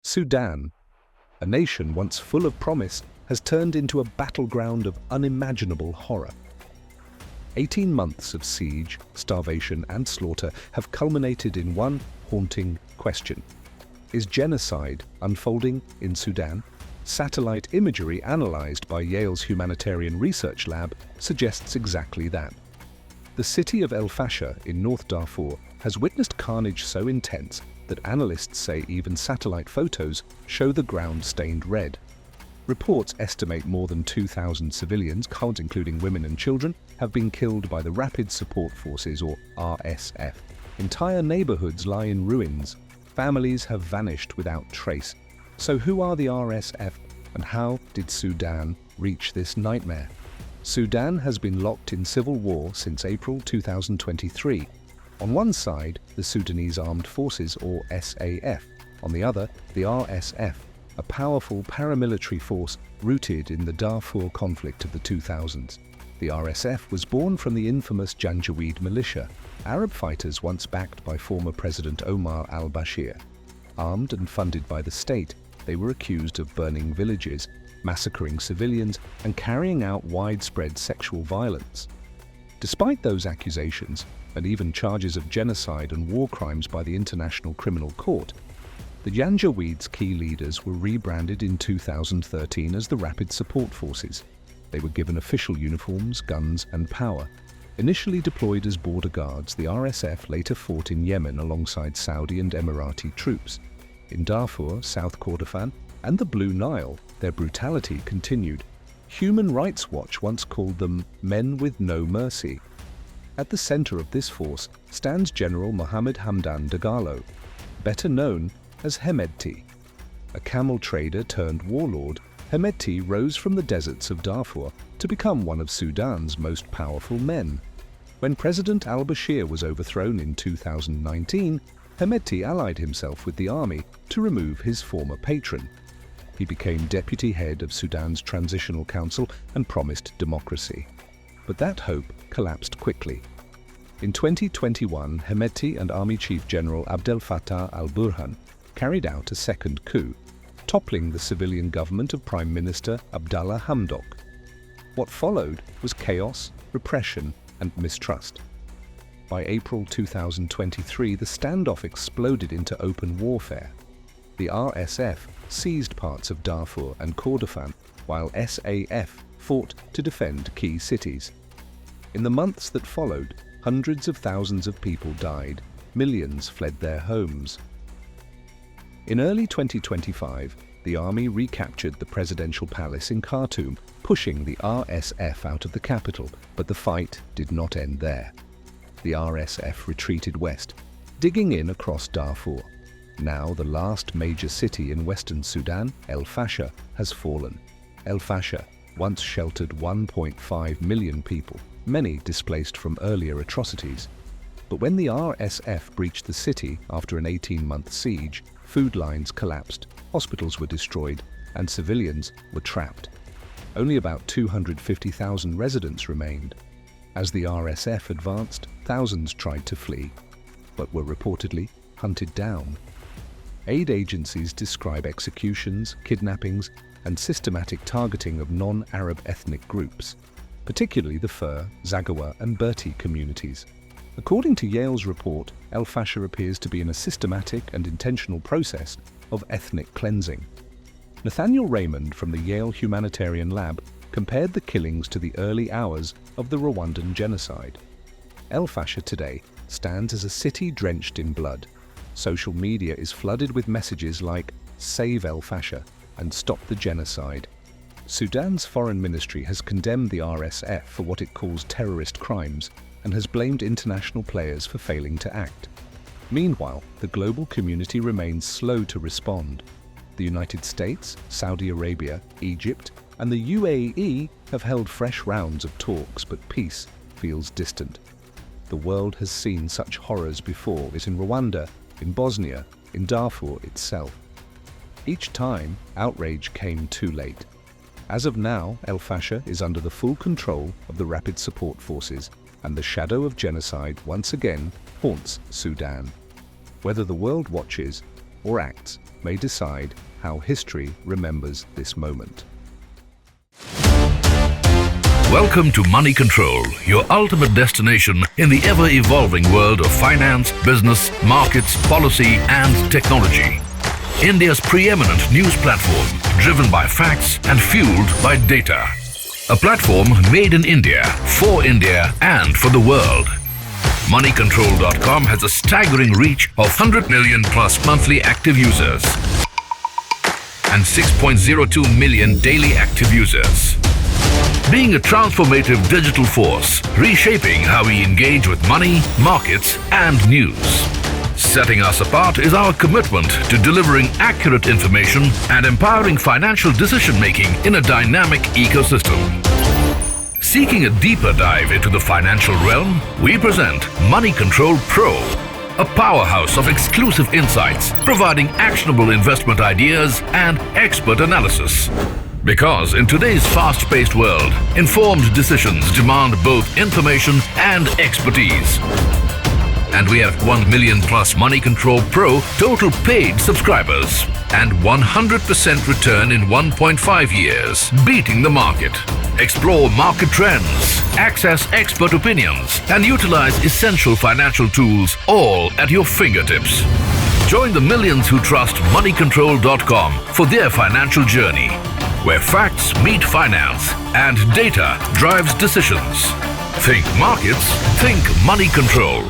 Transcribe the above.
Sudan, a nation once full of promise, has turned into a battleground of unimaginable horror. 18 months of siege, starvation, and slaughter have culminated in one haunting question. Is genocide unfolding in Sudan? Satellite imagery analyzed by Yale's Humanitarian Research Lab suggests exactly that. The city of El-Fasher in North Darfur has witnessed carnage so intense that analysts say even satellite photos show the ground stained red. Reports estimate more than 2,000 civilians, including women and children, have been killed by the Rapid Support Forces, or RSF. Entire neighborhoods lie in ruins. Families have vanished without trace. So who are the RSF, and how did Sudan reach this nightmare? Sudan has been locked in civil war since April 2023. On one side, the Sudanese Armed Forces, or SAF. On the other, the RSF, a powerful paramilitary force rooted in the Darfur conflict of the 2000s. The RSF was born from the infamous Janjaweed militia, Arab fighters once backed by former President Omar al-Bashir. Armed and funded by the state, they were accused of burning villages, massacring civilians, and carrying out widespread sexual violence. Despite those accusations, and even charges of genocide and war crimes by the International Criminal Court, the Janjaweed's key leaders were rebranded in 2013 as the Rapid Support Forces. They were given official uniforms, guns, and power. Initially deployed as border guards, the RSF later fought in Yemen alongside Saudi and Emirati troops. In Darfur, South Kordofan, and the Blue Nile, their brutality continued. Human Rights Watch once called them men with no mercy. At the center of this force stands General Mohammed Hamdan Dagalo, better known as Hemedti. A camel trader turned warlord, Hemedti rose from the deserts of Darfur to become one of Sudan's most powerful men. When President al-Bashir was overthrown in 2019, Hemedti allied himself with the army to remove his former patron. He became deputy head of Sudan's Transitional Council and promised democracy. But that hope collapsed quickly. In 2021, Hemedti and Army Chief General Abdel Fattah al-Burhan carried out a second coup, toppling the civilian government of Prime Minister Abdallah Hamdok. What followed was chaos, repression, and mistrust. By April 2023, the standoff exploded into open warfare. The RSF seized parts of Darfur and Kordofan, while SAF fought to defend key cities. In the months that followed, hundreds of thousands of people died, millions fled their homes. In early 2025, the army recaptured the presidential palace in Khartoum, pushing the RSF out of the capital, but the fight did not end there. The RSF retreated west, digging in across Darfur. Now the last major city in western Sudan, El-Fasher, has fallen. El-Fasher once sheltered 1.5 million people, many displaced from earlier atrocities. But when the RSF breached the city after an 18-month siege, food lines collapsed, hospitals were destroyed, and civilians were trapped. Only about 250,000 residents remained. As the RSF advanced, thousands tried to flee, but were reportedly hunted down. Aid agencies describe executions, kidnappings, and systematic targeting of non-Arab ethnic groups, particularly the Fur, Zaghawa, and Berti communities. According to Yale's report, El-Fasher appears to be in a systematic and intentional process of ethnic cleansing. Nathaniel Raymond from the Yale Humanitarian Lab compared the killings to the early hours of the Rwandan genocide. El-Fasher today stands as a city drenched in blood. Social media is flooded with messages like "Save El-Fasher" and "Stop the genocide." Sudan's foreign ministry has condemned the RSF for what it calls terrorist crimes and has blamed international players for failing to act. Meanwhile, the global community remains slow to respond. The United States, Saudi Arabia, Egypt, and the UAE have held fresh rounds of talks, but peace feels distant. The world has seen such horrors before, in Rwanda, in Bosnia, in Darfur itself. Each time, outrage came too late. As of now, El-Fasher is under the full control of the Rapid Support Forces, and the shadow of genocide once again haunts Sudan. Whether the world watches or acts may decide how history remembers this moment. Welcome to Money Control, your ultimate destination in the ever-evolving world of finance, business, markets, policy and technology. India's preeminent news platform, driven by facts and fueled by data. A platform made in India, for India and for the world. Moneycontrol.com has a staggering reach of 100 million plus monthly active users and 6.02 million daily active users. Being a transformative digital force, reshaping how we engage with money, markets and news. Setting us apart is our commitment to delivering accurate information and empowering financial decision-making in a dynamic ecosystem. Seeking a deeper dive into the financial realm, we present Money Control Pro, a powerhouse of exclusive insights, providing actionable investment ideas and expert analysis. Because in today's fast-paced world, informed decisions demand both information and expertise. And we have 1 million plus Money Control Pro total paid subscribers and 100% return in 1.5 years, beating the market. Explore market trends, access expert opinions, and utilize essential financial tools all at your fingertips. Join the millions who trust Moneycontrol.com for their financial journey, where facts meet finance and data drives decisions. Think markets, think Money Control.